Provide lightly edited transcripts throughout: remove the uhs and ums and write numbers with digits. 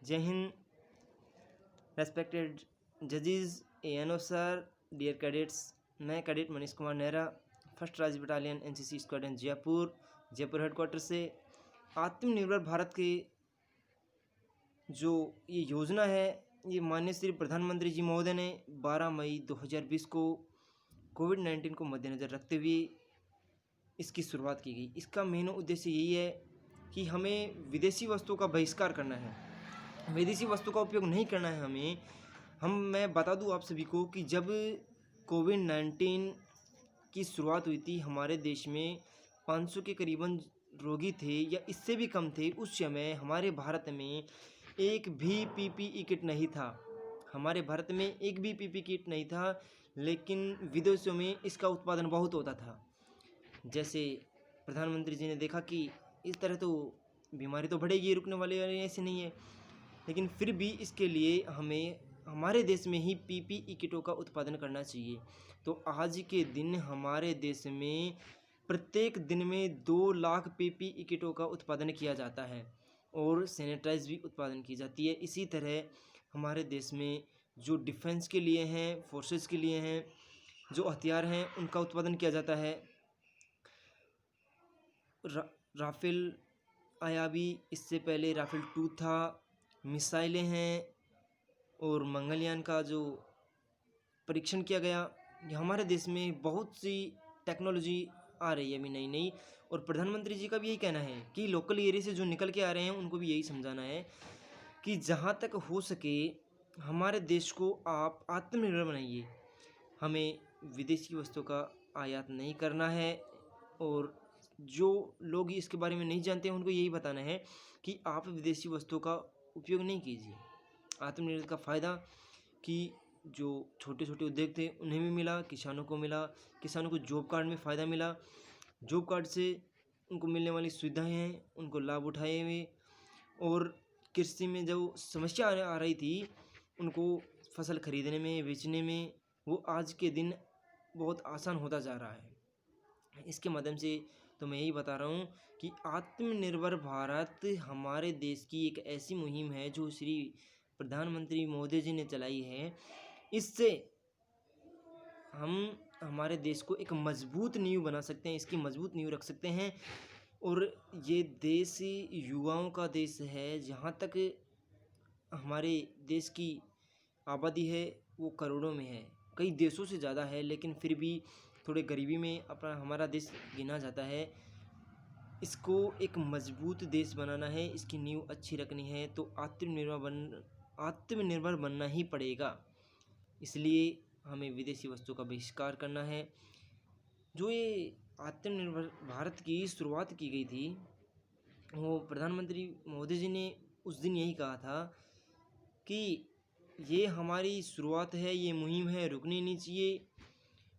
जय हिंद, रेस्पेक्टेड जजेस, ANO sir, dear cadets. मैं कैडेट मनीष कुमार नेहरा, फर्स्ट राज्य battalion NCC squadron Jaipur headquarter से आत्मनिर्भर भारत की जो ये योजना है, ये माननीय श्री प्रधानमंत्री जी महोदय ने 12 मई 2020 को कोविड-19 को मद्देनज़र रखते हुए इसकी शुरुआत की गई। इसका मेन उद्देश्य यही है कि हमें विदेशी वस्तुओं का बहिष्कार करना है, विदेशी वस्तु का उपयोग नहीं करना है मैं बता दूं आप सभी को कि जब कोविड-19 की शुरुआत हुई थी, हमारे देश में 500 के करीबन रोगी थे या इससे भी कम थे। उस समय हमारे भारत में एक भी पीपीई किट नहीं था। हमारे भारत में एक भी पीपीई किट नहीं था, लेकिन विदेशों में इसका उत्पादन बहुत होता था। जैसे प्रधानमंत्री जी ने देखा कि इस तरह तो बीमारी तो बढ़ेगी, रुकने वाली ऐसे नहीं है, लेकिन फिर भी इसके लिए हमें हमारे देश में ही पीपीई किटों का उत्पादन करना चाहिए। तो आज के दिन हमारे देश में प्रत्येक दिन में 2 लाख पीपीई किटों का उत्पादन किया जाता है और सैनिटाइज भी उत्पादन की जाती है। इसी तरह हमारे देश में जो डिफेंस के लिए हैं, फोर्सेस के लिए हैं, जो हथियार हैं, उनका उत्पादन किया जाता है। राफेल आया भी, इससे पहले राफेल 2 था, मिसाइलें हैं और मंगलयान का जो परीक्षण किया गया। हमारे देश में बहुत सी टेक्नोलॉजी आ रही है अभी नई नई, और प्रधानमंत्री जी का भी यही कहना है कि लोकल एरिया से जो निकल के आ रहे हैं उनको भी यही समझाना है कि जहाँ तक हो सके हमारे देश को आप आत्मनिर्भर बनाइए। हमें विदेशी वस्तुओं का आयात नहीं करना है, और जो लोग इसके बारे में नहीं जानते हैं उनको यही बताना है कि आप विदेशी वस्तुओं का उपयोग नहीं कीजिए। आत्मनिर्भर का फ़ायदा कि जो छोटे छोटे उद्योग थे उन्हें भी मिला, किसानों को मिला, किसानों को जॉब कार्ड में फ़ायदा मिला, जॉब कार्ड से उनको मिलने वाली सुविधाएं हैं उनको लाभ उठाए हुए, और कृषि में जो समस्या आ रही थी उनको फसल खरीदने में, बेचने में, वो आज के दिन बहुत आसान होता जा रहा है। इसके माध्यम से तो मैं यही बता रहा हूँ कि आत्मनिर्भर भारत हमारे देश की एक ऐसी मुहिम है जो श्री प्रधानमंत्री मोदी जी ने चलाई है। इससे हम हमारे देश को एक मजबूत नींव बना सकते हैं, इसकी मजबूत नींव रख सकते हैं। और ये देश युवाओं का देश है। जहाँ तक हमारे देश की आबादी है वो करोड़ों में है, कई देशों से ज़्यादा है, लेकिन फिर भी थोड़े गरीबी में अपना हमारा देश गिना जाता है। इसको एक मजबूत देश बनाना है, इसकी नींव अच्छी रखनी है, तो आत्मनिर्भर बनना ही पड़ेगा। इसलिए हमें विदेशी वस्तुओं का बहिष्कार करना है। जो ये आत्मनिर्भर भारत की शुरुआत की गई थी, वो प्रधानमंत्री मोदी जी ने उस दिन यही कहा था कि ये हमारी शुरुआत है, ये मुहिम है, रुकनी नहीं चाहिए,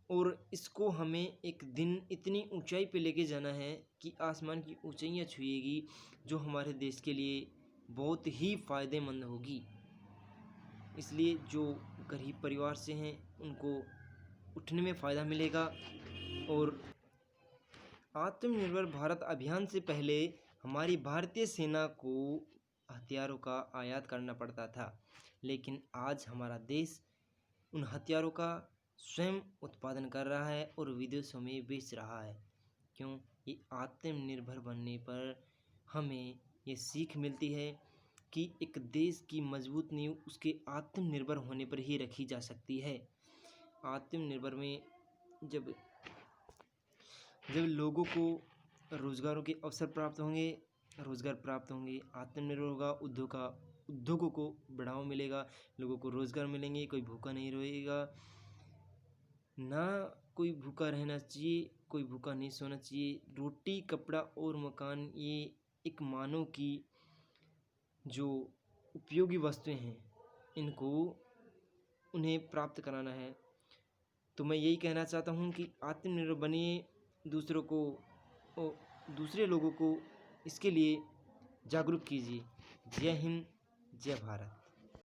और इसको हमें एक दिन इतनी ऊंचाई पे लेके जाना है कि आसमान की ऊंचाइयां छुएगी, जो हमारे देश के लिए बहुत ही फ़ायदेमंद होगी। इसलिए जो गरीब परिवार से हैं उनको उठने में फ़ायदा मिलेगा। और आत्मनिर्भर भारत अभियान से पहले हमारी भारतीय सेना को हथियारों का आयात करना पड़ता था, लेकिन आज हमारा देश उन हथियारों का स्वयं उत्पादन कर रहा है और विदेशों में बेच रहा है। क्यों? ये आत्मनिर्भर बनने पर हमें ये सीख मिलती है कि एक देश की मजबूत नींव उसके आत्मनिर्भर होने पर ही रखी जा सकती है। आत्मनिर्भर में जब लोगों को रोज़गारों के अवसर प्राप्त होंगे, रोज़गार प्राप्त होंगे, आत्मनिर्भर होगा, उद्योगों को बढ़ावा मिलेगा, लोगों को रोज़गार मिलेंगे, कोई भूखा नहीं रहेगा। ना कोई भूखा रहना चाहिए, कोई भूखा नहीं सोना चाहिए। रोटी, कपड़ा और मकान, ये एक मानव की जो उपयोगी वस्तुएं हैं, इनको उन्हें प्राप्त कराना है। तो मैं यही कहना चाहता हूँ कि आत्मनिर्भर बनिए, दूसरे लोगों को इसके लिए जागरूक कीजिए। जय हिंद, जय भारत।